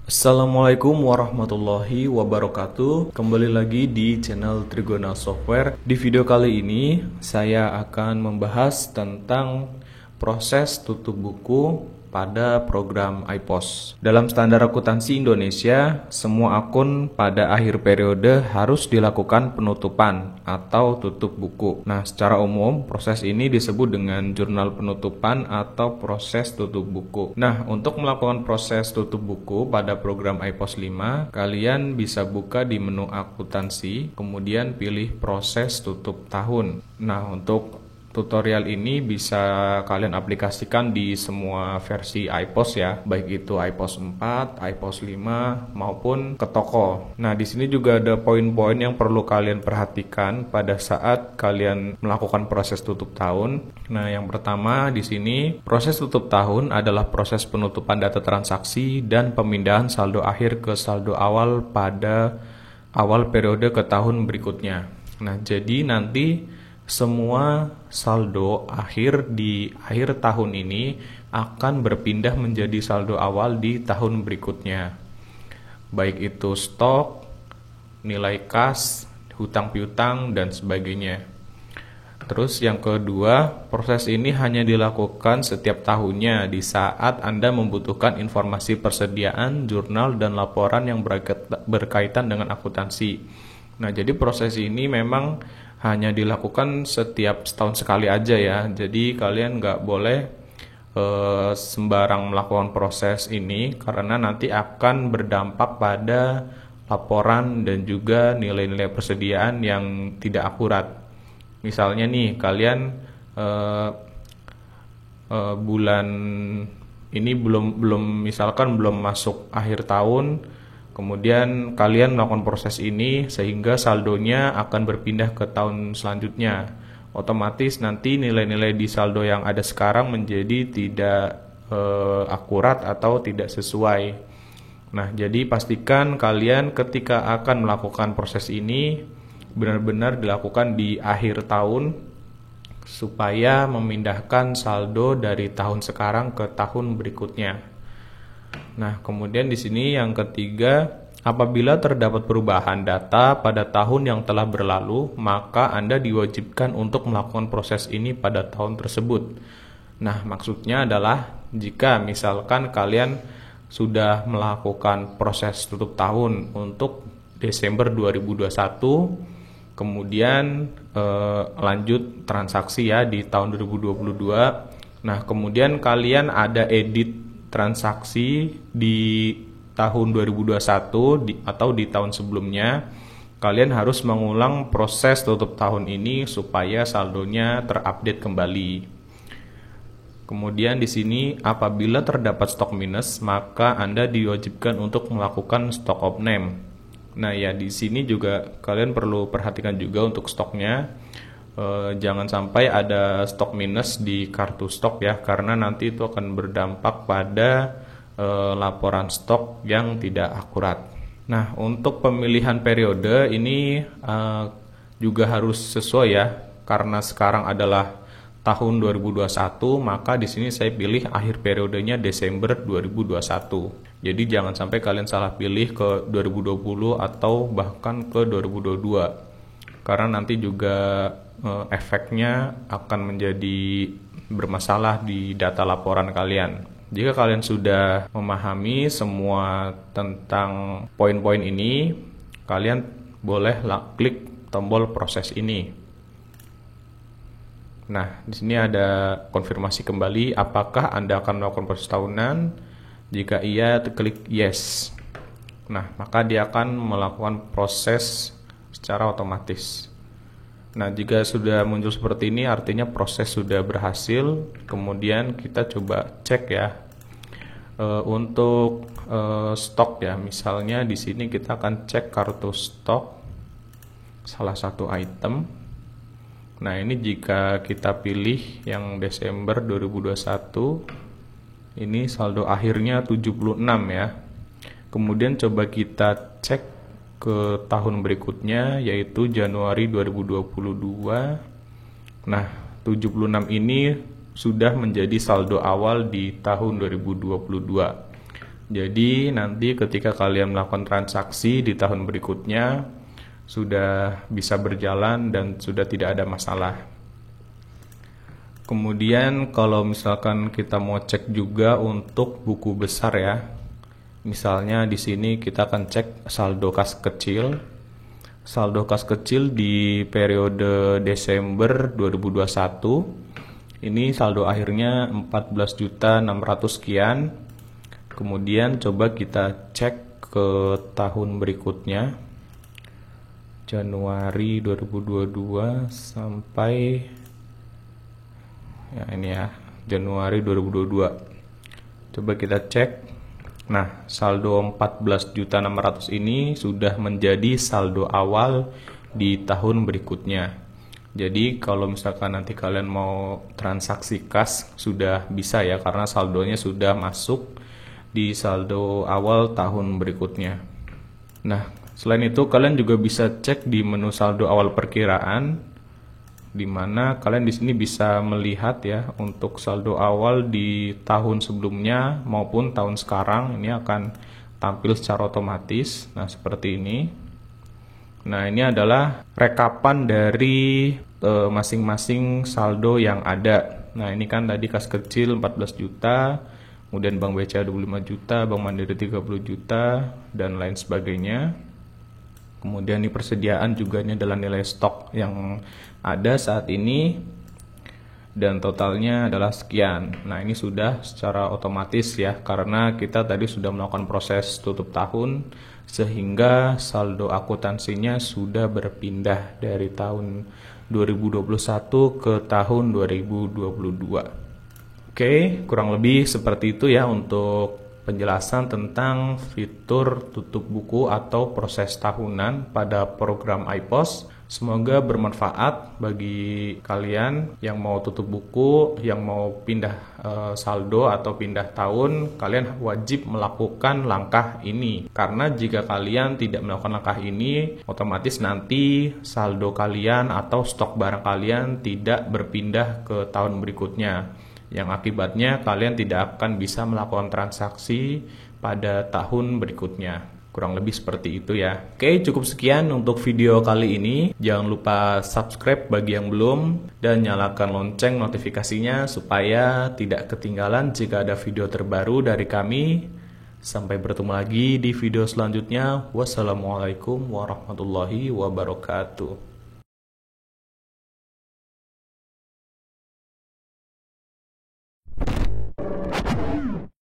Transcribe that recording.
Assalamualaikum warahmatullahi wabarakatuh. Kembali lagi di channel Trigona Software. Di video kali ini saya akan membahas tentang proses tutup buku pada program iPOS. Dalam standar akuntansi Indonesia, semua akun pada akhir periode harus dilakukan penutupan atau tutup buku. Nah, secara umum proses ini disebut dengan jurnal penutupan atau proses tutup buku. Nah, untuk melakukan proses tutup buku pada program iPOS 5, kalian bisa buka di menu akuntansi, kemudian pilih proses tutup tahun. Nah, untuk tutorial ini bisa kalian aplikasikan di semua versi iPOS ya, baik itu iPOS 4, iPOS 5 maupun ke toko. Nah, di sini juga ada poin-poin yang perlu kalian perhatikan pada saat kalian melakukan proses tutup tahun. Nah, yang pertama di sini, proses tutup tahun adalah proses penutupan data transaksi dan pemindahan saldo akhir ke saldo awal pada awal periode ke tahun berikutnya. Nah, jadi nanti semua saldo akhir di akhir tahun ini akan berpindah menjadi saldo awal di tahun berikutnya. Baik itu stok, nilai kas, hutang piutang, dan sebagainya. Terus yang kedua, proses ini hanya dilakukan setiap tahunnya di saat Anda membutuhkan informasi persediaan, jurnal, dan laporan yang berkaitan dengan akuntansi. Nah, jadi proses ini memang hanya dilakukan setiap setahun sekali aja ya. Jadi kalian nggak boleh sembarang melakukan proses ini karena nanti akan berdampak pada laporan dan juga nilai-nilai persediaan yang tidak akurat. Misalnya nih kalian bulan ini belum misalkan belum masuk akhir tahun. Kemudian kalian melakukan proses ini sehingga saldonya akan berpindah ke tahun selanjutnya. Otomatis nanti nilai-nilai di saldo yang ada sekarang menjadi tidak akurat atau tidak sesuai. Nah, jadi pastikan kalian ketika akan melakukan proses ini benar-benar dilakukan di akhir tahun supaya memindahkan saldo dari tahun sekarang ke tahun berikutnya. Nah, kemudian di sini yang ketiga, apabila terdapat perubahan data pada tahun yang telah berlalu, maka Anda diwajibkan untuk melakukan proses ini pada tahun tersebut. Nah, maksudnya adalah jika misalkan kalian sudah melakukan proses tutup tahun untuk Desember 2021, kemudian lanjut transaksi ya di tahun 2022. Nah, kemudian kalian ada edit transaksi di tahun 2021 atau di tahun sebelumnya, kalian harus mengulang proses tutup tahun ini supaya saldonya terupdate kembali. Kemudian di sini apabila terdapat stok minus, maka Anda diwajibkan untuk melakukan stock of name. Nah, ya di sini juga kalian perlu perhatikan juga untuk stoknya. Jangan sampai ada stok minus di kartu stok ya, karena nanti itu akan berdampak pada laporan stok yang tidak akurat. Nah, untuk pemilihan periode ini juga harus sesuai ya, karena sekarang adalah tahun 2021, maka di sini saya pilih akhir periodenya Desember 2021. Jadi jangan sampai kalian salah pilih ke 2020 atau bahkan ke 2022. Karena nanti juga efeknya akan menjadi bermasalah di data laporan kalian. Jika kalian sudah memahami semua tentang poin-poin ini, kalian boleh klik tombol proses ini. Nah, di sini ada konfirmasi kembali apakah Anda akan melakukan proses tahunan. Jika iya, klik yes. Nah, maka dia akan melakukan proses secara otomatis. Nah, jika sudah muncul seperti ini artinya proses sudah berhasil. Kemudian kita coba cek ya untuk stok ya. Misalnya di sini kita akan cek kartu stok salah satu item. Nah, ini jika kita pilih yang Desember 2021, ini saldo akhirnya 76 ya. Kemudian coba kita cek ke tahun berikutnya yaitu Januari 2022. Nah, 76 ini sudah menjadi saldo awal di tahun 2022. Jadi nanti ketika kalian melakukan transaksi di tahun berikutnya sudah bisa berjalan dan sudah tidak ada masalah. Kemudian kalau misalkan kita mau cek juga untuk buku besar ya. Misalnya di sini kita akan cek saldo kas kecil. Saldo kas kecil di periode Desember 2021. Ini saldo akhirnya 14.600 sekian. Kemudian coba kita cek ke tahun berikutnya. Januari 2022 sampai ya ini ya, Januari 2022. Coba kita cek. Nah, saldo 14.600 ini sudah menjadi saldo awal di tahun berikutnya. Jadi kalau misalkan nanti kalian mau transaksi kas sudah bisa ya, karena saldonya sudah masuk di saldo awal tahun berikutnya. Nah, selain itu kalian juga bisa cek di menu saldo awal perkiraan, di mana kalian di sini bisa melihat ya untuk saldo awal di tahun sebelumnya maupun tahun sekarang ini akan tampil secara otomatis. Nah, seperti ini. Nah, ini adalah rekapan dari masing-masing saldo yang ada. Nah, ini kan tadi kas kecil 14 juta, kemudian Bank BCA 25 juta, Bank Mandiri 30 juta, dan lain sebagainya. Kemudian di persediaan juga ini adalah nilai stok yang ada saat ini dan totalnya adalah sekian. Nah, ini sudah secara otomatis ya, karena kita tadi sudah melakukan proses tutup tahun sehingga saldo akuntansinya sudah berpindah dari tahun 2021 ke tahun 2022. Oke, kurang lebih seperti itu ya untuk penjelasan tentang fitur tutup buku atau proses tahunan pada program iPos. Semoga bermanfaat bagi kalian yang mau tutup buku, yang mau pindah saldo atau pindah tahun. Kalian wajib melakukan langkah ini, karena jika kalian tidak melakukan langkah ini, otomatis nanti saldo kalian atau stok barang kalian tidak berpindah ke tahun berikutnya, yang akibatnya kalian tidak akan bisa melakukan transaksi pada tahun berikutnya. Kurang lebih seperti itu ya. Oke, cukup sekian untuk video kali ini. Jangan lupa subscribe bagi yang belum dan nyalakan lonceng notifikasinya supaya tidak ketinggalan jika ada video terbaru dari kami. Sampai bertemu lagi di video selanjutnya. Wassalamualaikum warahmatullahi wabarakatuh.